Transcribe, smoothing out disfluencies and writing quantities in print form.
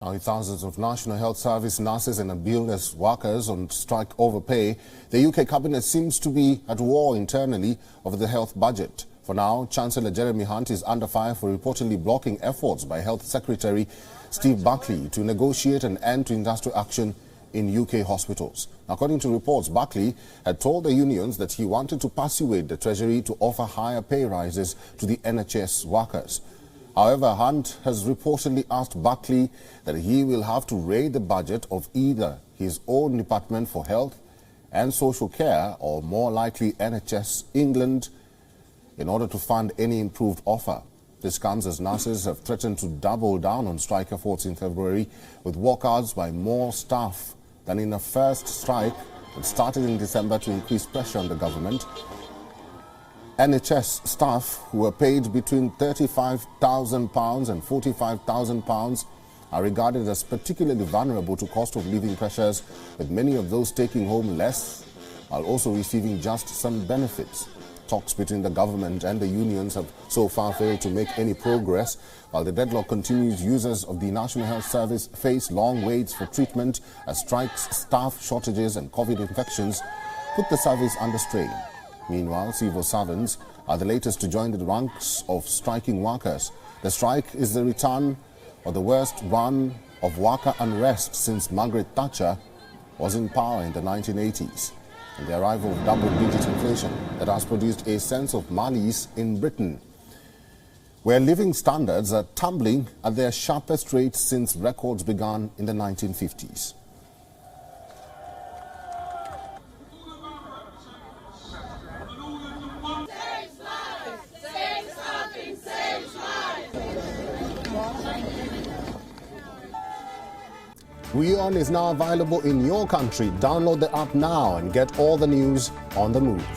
Now, with thousands of National Health Service nurses and ambulance workers on strike over pay, the UK cabinet seems to be at war internally over the health budget. For now, Chancellor Jeremy Hunt is under fire for reportedly blocking efforts by Health Secretary Steve Buckley to negotiate an end to industrial action in UK hospitals. According to reports, Buckley had told the unions that he wanted to persuade the Treasury to offer higher pay rises to the NHS workers. However, Hunt has reportedly asked Buckley that he will have to raid the budget of either his own Department for Health and Social Care or more likely NHS England in order to fund any improved offer. This comes as nurses have threatened to double down on strike efforts in February with walkouts by more staff than in the first strike that started in December to increase pressure on the government. NHS staff who were paid between £35,000 and £45,000 are regarded as particularly vulnerable to cost of living pressures, with many of those taking home less while also receiving just some benefits. Talks between the government and the unions have so far failed to make any progress. While the deadlock continues, users of the National Health Service face long waits for treatment as strikes, staff shortages and COVID infections put the service under strain. Meanwhile, civil servants are the latest to join the ranks of striking workers. The strike is the return of the worst run of worker unrest since Margaret Thatcher was in power in the 1980s, and the arrival of double-digit inflation that has produced a sense of malaise in Britain, where living standards are tumbling at their sharpest rate since records began in the 1950s. WION is now available in your country. Download the app now and get all the news on the move.